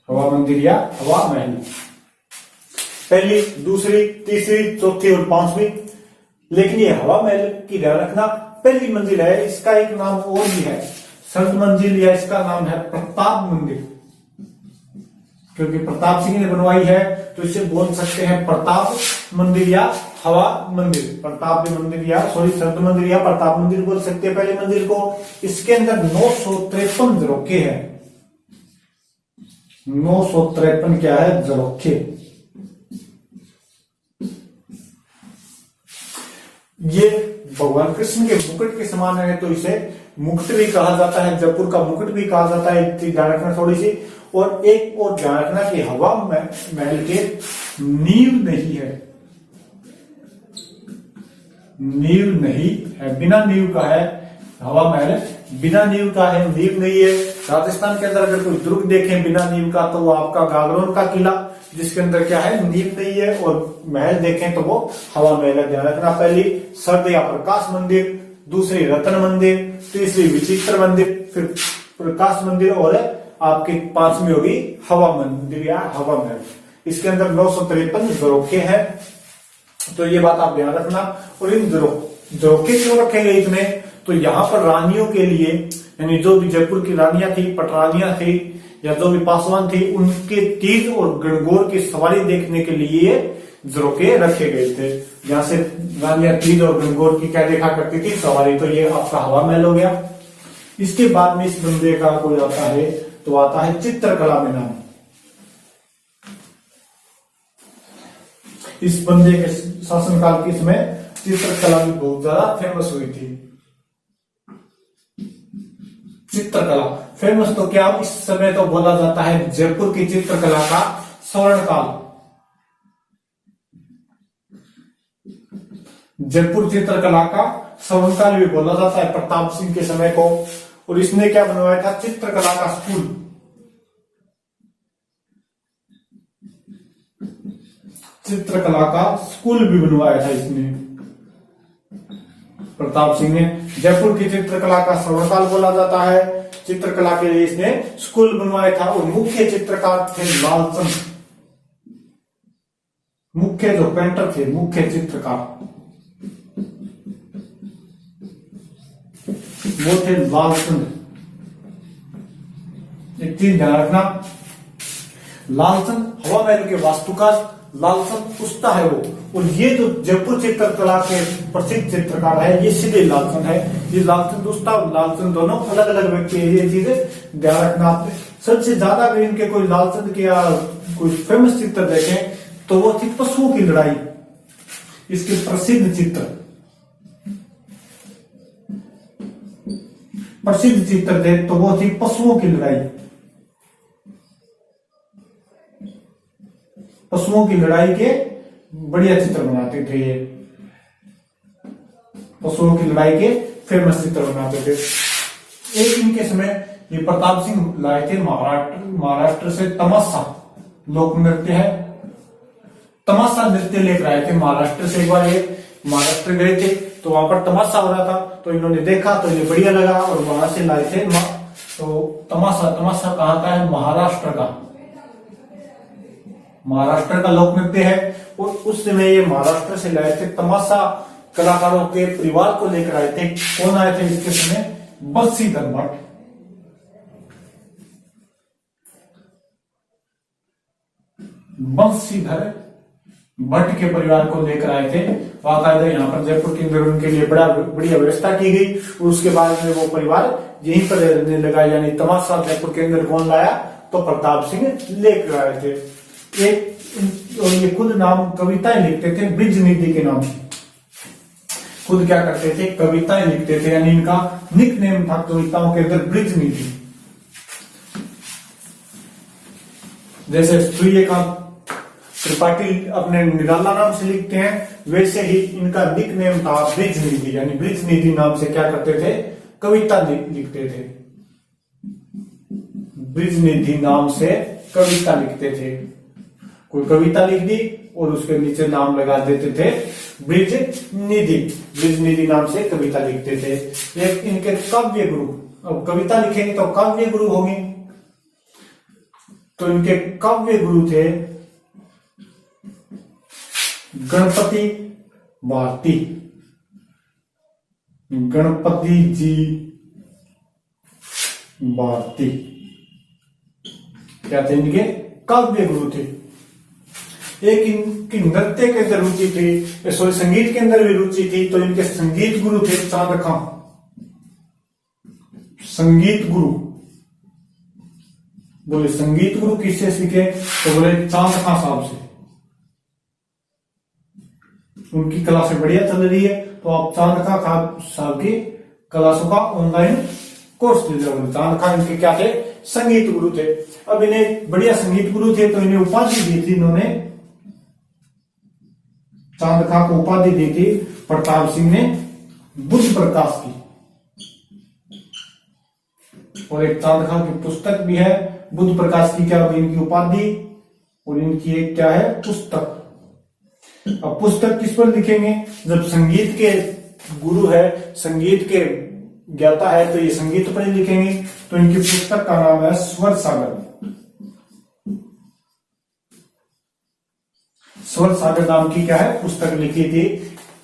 हवा मंदिर या हवा महल। पहली, दूसरी, तीसरी, चौथी और 5वीं। लेकिन ये हवा महल की ध्यान रखना, पहली मंजिल है, इसका एक नाम और भी है शरद मंजिल, या इसका नाम है प्रताप मंदिर, क्योंकि प्रताप सिंह ने बनवाई है तो इसे बोल सकते हैं प्रताप मंदिर या हवा मंदिर। प्रताप मंदिर या शरद मंदिर या प्रताप मंदिर बोल सकते हैं पहले मंदिर को। इसके अंदर 953 झरोखे हैं। 953 क्या है, झरोखे। ये भगवान कृष्ण के मुकुट के समान है, तो इसे मुकुट भी कहा जाता है, जयपुर का मुकुट भी कहा जाता है। ध्यान रखना थोड़ी सी। और एक और ध्यान रखना कि हवा महल के नींव नहीं है, नींव नहीं है, बिना नींव का है हवा महल बिना नींव का है, नींव नहीं है। राजस्थान के अंदर अगर कोई दुर्ग देखें बिना नींव का तो वो आपका गागरोन का किला, जिसके अंदर क्या है, नींव नहीं है। और महल देखें तो वो हवा महल है। ध्यान रखना, पहली सर्द या प्रकाश मंदिर, दूसरी रत्न मंदिर, तीसरी विचित्र मंदिर, फिर प्रकाश मंदिर, और आपकी पांचवी होगी हवा मंदिर या हवा महल। इसके अंदर 953 झरोखे हैं, तो ये बात आप ध्यान रखना। और इन झरोखे क्यों रखे गए इतने, तो यहाँ पर रानियों के लिए, यानी जो भी जयपुर की रानियां थी, पटरानियां थी, या जो भी पासवान थी, उनके तीर और गणगौर की सवारी देखने के लिए झरोखे रखे गए थे। जहां से रानियां तीर और गणगौर की क्या देखा करती थी, सवारी। तो ये आपका हवा महल हो गया। इसके बाद में इस बंदे का कोई आता है, तो आता है चित्रकला में नाम। इस बंदे के शासनकाल के समय चित्रकला भी बहुत ज्यादा फेमस हुई थी। चित्रकला फेमस तो क्या, इस समय तो बोला जाता है जयपुर की चित्रकला का स्वर्ण काल। जयपुर चित्रकला का स्वर्ण काल भी बोला जाता है प्रताप सिंह के समय को। और इसने क्या बनवाया था, चित्रकला का स्कूल। चित्रकला का स्कूल भी बनवाया था इसने, प्रताप सिंह ने। जयपुर की चित्रकला का स्वर्णकाल बोला जाता है। चित्रकला के लिए इसने स्कूल बनवाया था। और मुख्य चित्रकार थे लालचंद, मुख्य जो पेंटर थे, मुख्य चित्रकार वो थे लालचंद। एक चीज ध्यान रखना, लालचंद हवा महल के वास्तुकार लालचंद पुस्ता है वो। और ये जो जयपुर चित्रकला के प्रसिद्ध चित्रकार है, ये सीधे लालचंद है। ये लालचंद पुस्ता और लालचंद दोनों अलग अलग व्यक्ति है, ये चीजें ध्यान रखना आपने। सबसे ज्यादा अगर इनके कोई लालचंद के या कोई फेमस चित्र देखें तो वो थी पशुओं की लड़ाई। इसके प्रसिद्ध चित्र थे, तो वो थी पशुओं की लड़ाई। पशुओं की लड़ाई के बढ़िया चित्र बनाते थे ये, पशुओं की लड़ाई के फेमस चित्र बनाते थे। एक इनके समय ये प्रताप सिंह लाए थे महाराष्ट्र से तमाशा लोक नृत्य है। तमाशा नृत्य लेकर आए थे महाराष्ट्र से। एक बार ये महाराष्ट्र गए थे तो वहां पर तमाशा हो रहा था, तो इन्होंने देखा तो ये बढ़िया लगा और वहां से लाए थे। तो तमाशा कहाँ का है, महाराष्ट्र का। महाराष्ट्र का लोक नृत्य है। और उस समय ये महाराष्ट्र से लाए थे तमाशा कलाकारों के परिवार को लेकर आए थे। कौन आए थे इसके समय, बंशीधर भट्ट। बंशीधर भट्ट के परिवार को लेकर आए थे। बाकायदा यहाँ पर जयपुर के अंदर उनके लिए बढ़िया व्यवस्था की गई। और उसके बाद में वो परिवार यहीं पर रहने लगा। यानी तमाशा जयपुर के अंदर कौन लाया, तो प्रताप सिंह लेकर आए थे। एक और ये खुद नाम कविताएं लिखते थे ब्रिज निधि के नाम। खुद क्या करते थे, कविताएं लिखते थे। यानी इनका निक नेम था कविताओं के अंदर ब्रिज निधि। जैसे सूर्यकांत त्रिपाठी अपने निराला नाम से लिखते हैं, वैसे ही इनका निक नेम था ब्रिज निधि। यानी ब्रिज निधि नाम से क्या करते थे, कविता लिखते थे। ब्रिज निधि नाम से कविता लिखते थे। कोई कविता लिख दी और उसके नीचे नाम लगा देते थे ब्रिज निधि। ब्रिज निधि नाम से कविता लिखते थे। एक इनके काव्य गुरु, अब कविता लिखेंगे तो काव्य गुरु होंगे, तो इनके काव्य गुरु थे गणपति भारती। गणपति जी भारती क्या थे, इनके काव्य गुरु थे। एक इनकी नृत्य के अंदर रुचि थी, सॉरी संगीत के अंदर भी रुचि थी। तो इनके संगीत गुरु थे चांद खां। संगीत गुरु बोले, संगीत गुरु किससे सीखे, तो बोले चांद खां साहब से। उनकी क्लासे बढ़िया चल रही है, तो आप चांद खां साहब की क्लासों का ऑनलाइन कोर्स ले लो। चांद खां इनके क्या थे, संगीत गुरु थे। अब इन्हें बढ़िया संगीत गुरु थे तो इन्हें उपाधि दी थी। इन्होंने चांद खां को उपाधि दी थी प्रताप सिंह ने बुद्ध प्रकाश की। और एक चांद खां की पुस्तक भी है। बुद्ध प्रकाश की क्या होगी इनकी उपाधि, और इनकी एक क्या है पुस्तक। अब पुस्तक किस पर लिखेंगे, जब संगीत के गुरु है, संगीत के ज्ञाता है, तो ये संगीत पर ही लिखेंगे। तो इनकी पुस्तक का नाम है स्वर सागर। स्वर सागर नाम की क्या है पुस्तक लिखी थी।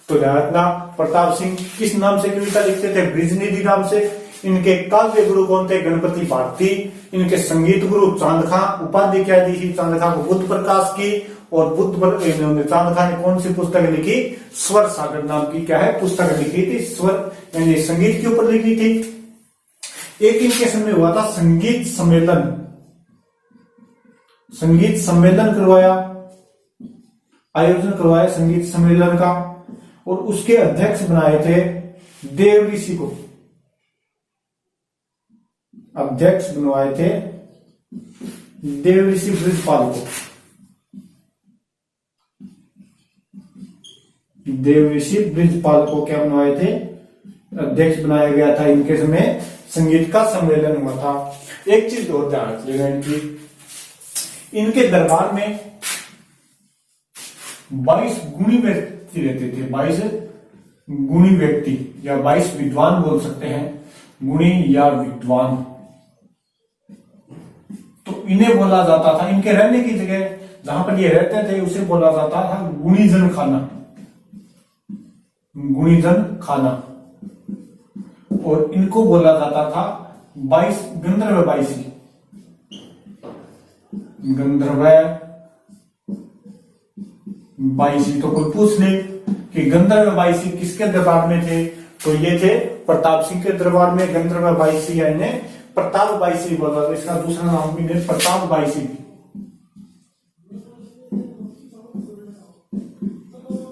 तो ध्यान रखना, प्रताप सिंह किस नाम से कविता लिखते थे, ब्रिजनिधि नाम से। इनके काव्य गुरु कौन थे, गणपति भारती। इनके संगीत गुरु चांद खां, उपाधि क्या दी थी चांद खां को, बुद्ध प्रकाश की। और इन्होंने चांद खां ने कौन सी पुस्तक लिखी, स्वर सागर नाम की क्या है पुस्तक लिखी थी, स्वर यानी संगीत के ऊपर लिखी थी। एक इनके समय हुआ था संगीत सम्मेलन, संगीत सम्मेलन करवाया, आयोजन करवाया संगीत सम्मेलन का, और उसके अध्यक्ष बनाए थे देव ऋषि को, अध्यक्ष बनवाए थे देव ऋषि ब्रिजपाल को। देव ऋषि ब्रिजपाल को क्या बनवाए थे, अध्यक्ष बनाया गया था। इनके समय संगीत का सम्मेलन हुआ था। एक चीज और ध्यान रखिएगा, इनके दरबार में 22 गुणी व्यक्ति रहते थे, 22 गुणी व्यक्ति या 22 विद्वान बोल सकते हैं, गुणी या विद्वान। तो इन्हें बोला जाता था, इनके रहने की जगह जहां पर ये रहते थे उसे बोला जाता था गुणीजन खाना, गुणीजन खाना। और इनको बोला जाता था 22 गंधर्व 22, गंधर्व 22। तो कोई पूछ ले कि गंधर्व 22 किसके दरबार में थे, तो ये थे प्रताप सिंह के दरबार में गंधर्व 22, या इन्हें प्रताप 22 बोला। तो इसका दूसरा नाम भी इन्हें प्रताप 22,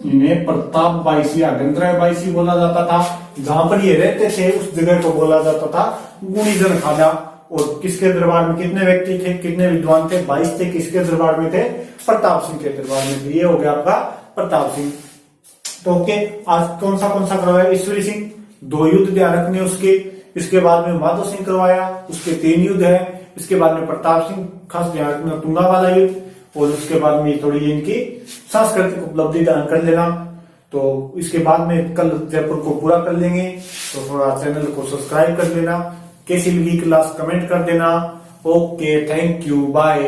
इन्हें प्रताप 22 या गंधर्व 22 बोला जाता था। जहां पर ये रहते थे उस जगह को बोला जाता था गुणीजन खाना। और किसके दरबार में कितने व्यक्ति थे, कितने विद्वान थे, 22 थे। किसके दरबार में थे, प्रताप सिंह के दरबार में। ये हो गया आपका प्रताप सिंह। तो ओके, आज कौन सा करवाया, ईश्वरी सिंह 2 युद्ध ध्यान रखने उसके। इसके बाद में माधो सिंह करवाया, उसके 3 युद्ध है। इसके बाद में प्रताप सिंह खास ध्यान रखना तुंगा वाला युद्ध। और उसके बाद में थोड़ी इनकी सांस्कृतिक उपलब्धि ध्यान कर लेना। तो इसके बाद में कल जयपुर को पूरा कर लेंगे। तो थोड़ा चैनल को सब्सक्राइब कर लेना, कैसी लगी क्लास कमेंट कर देना। Okay, thank you, bye.